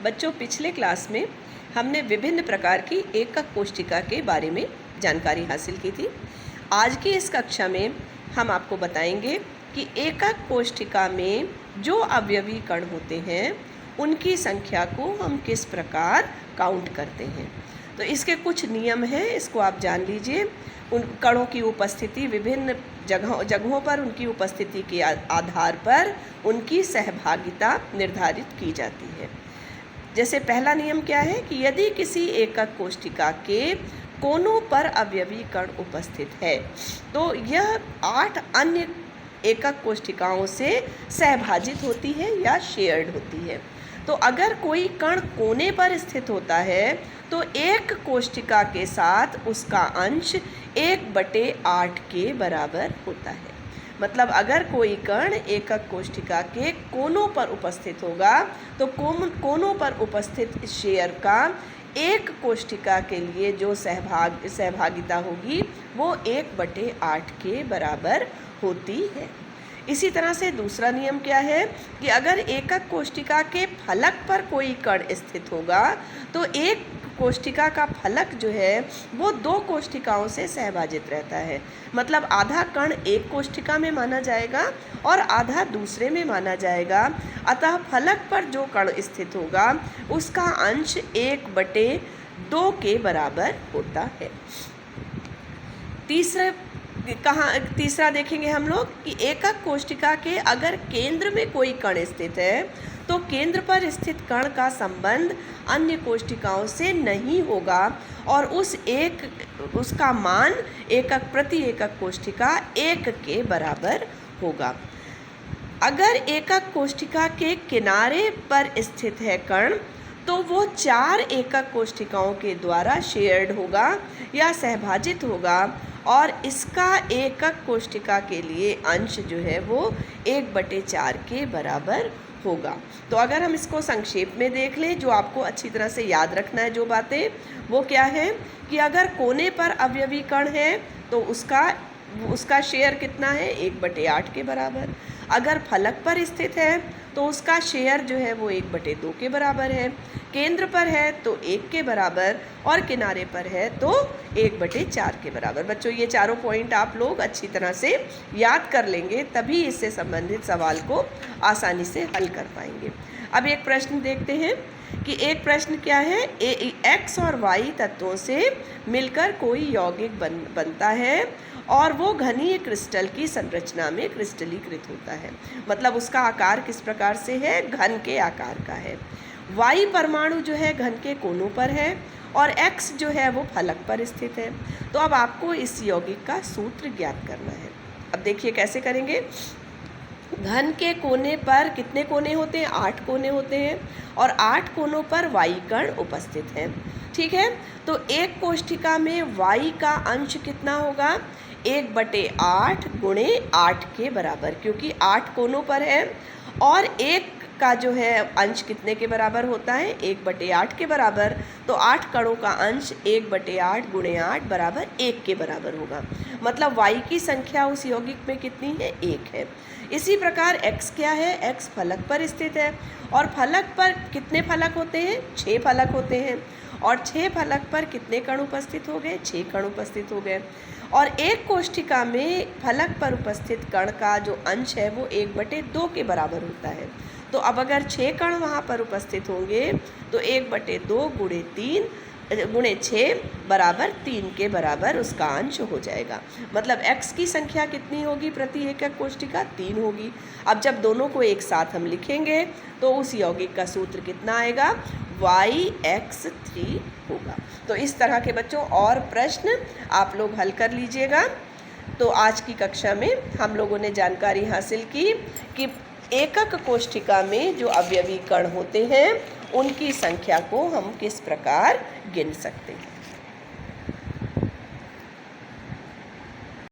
बच्चों, पिछले क्लास में हमने विभिन्न प्रकार की एकक कोशिका के बारे में जानकारी हासिल की थी। आज की इस कक्षा में हम आपको बताएंगे कि एकक कोशिका में जो अवयवी कण होते हैं उनकी संख्या को हम किस प्रकार काउंट करते हैं। तो इसके कुछ नियम हैं, इसको आप जान लीजिए। उन कणों की उपस्थिति विभिन्न जगहों पर उनकी उपस्थिति के आधार पर उनकी सहभागिता निर्धारित की जाती है। जैसे पहला नियम क्या है कि यदि किसी एकक कोशिका के कोनों पर अवयवी कण उपस्थित है तो यह 8 अन्य एकक कोशिकाओं से सहभाजित होती है या शेयर्ड होती है। तो अगर कोई कण कोने पर स्थित होता है तो एक कोशिका के साथ उसका अंश 1/8 के बराबर होता है। मतलब अगर कोई कण एकक कोशिका के कोनों पर उपस्थित होगा तो कोनों पर उपस्थित शेयर का एक कोशिका के लिए जो सहभागिता होगी वो 1/8 के बराबर होती है। इसी तरह से दूसरा नियम क्या है कि अगर एकक कोशिका के फलक पर कोई कण स्थित होगा तो एक कोशिका का फलक जो है वो 2 कोशिकाओं से सहभाजित रहता है। मतलब आधा कण एक कोशिका में माना जाएगा और आधा दूसरे में माना जाएगा। अतः फलक पर जो कण स्थित होगा उसका अंश 1/2 के बराबर होता है। तीसरा देखेंगे हम लोग कि एकक कोशिका के अगर केंद्र में कोई कण स्थित है तो केंद्र पर स्थित कण का संबंध अन्य कोशिकाओं से नहीं होगा और उसका मान प्रति एकक कोशिका 1 के बराबर होगा। अगर एकक कोशिका के किनारे पर स्थित है कण तो वो 4 एकक कोशिकाओं के द्वारा शेयर्ड होगा या सहभाजित होगा और इसका एकक कोशिका के लिए अंश जो है वो 1/4 के बराबर होगा। तो अगर हम इसको संक्षेप में देख लें, जो आपको अच्छी तरह से याद रखना है जो बातें, वो क्या है कि अगर कोने पर अवयवी कण है तो उसका शेयर कितना है 1/8 के बराबर। अगर फलक पर स्थित है तो उसका शेयर जो है वो 1/2 के बराबर है। केंद्र पर है तो 1 के बराबर और किनारे पर है तो 1/4 के बराबर। बच्चों, ये चारों पॉइंट आप लोग अच्छी तरह से याद कर लेंगे, तभी इससे संबंधित सवाल को आसानी से हल कर पाएंगे। अब एक प्रश्न देखते हैं कि एक प्रश्न क्या है, x और y तत्वों से मिलकर कोई यौगिक बनता है और वो घनीय क्रिस्टल की संरचना में क्रिस्टलीकृत होता है। मतलब उसका आकार किस प्रकार से है, घन के आकार का है। y परमाणु जो है घन के कोनों पर है और x जो है वो फलक पर स्थित है। तो अब आपको इस यौगिक का सूत्र ज्ञात करना है। अब देखिए कैसे करेंगे। घन के कोने पर कितने कोने होते हैं, 8 कोने होते हैं और 8 कोनों पर y कण उपस्थित है। ठीक है, तो एक कोशिका में y का अंश कितना होगा, 1/8 गुणे 8 के बराबर, क्योंकि 8 कोनों पर है और एक का जो है अंश कितने के बराबर होता है, 1/8 के बराबर। तो 8 कणों का अंश 1/8 गुणे 8 बराबर 1 के बराबर होगा। मतलब y की संख्या उस यौगिक में कितनी है, 1 है। इसी प्रकार x क्या है, x फलक पर स्थित है और फलक पर कितने फलक होते हैं, 6 फलक होते हैं और 6 फलक पर कितने कण उपस्थित हो गए, 6 कण उपस्थित हो गए। और एक कोशिका में फलक पर उपस्थित कण का जो अंश है वो 1/2 के बराबर होता है। तो अब अगर 6 कण वहाँ पर उपस्थित होंगे तो 1/2 गुणे 6 बराबर 3 के बराबर उसका अंश हो जाएगा। मतलब x की संख्या कितनी होगी प्रति एकक कोशिका, 3 होगी। अब जब दोनों को एक साथ हम लिखेंगे तो उस यौगिक का सूत्र कितना आएगा, YX3 होगा। तो इस तरह के बच्चों और प्रश्न आप लोग हल कर लीजिएगा। तो आज की कक्षा में हम लोगों ने जानकारी हासिल की कि एकक कोशिका में जो अवयवी कण होते हैं उनकी संख्या को हम किस प्रकार गिन सकते हैं।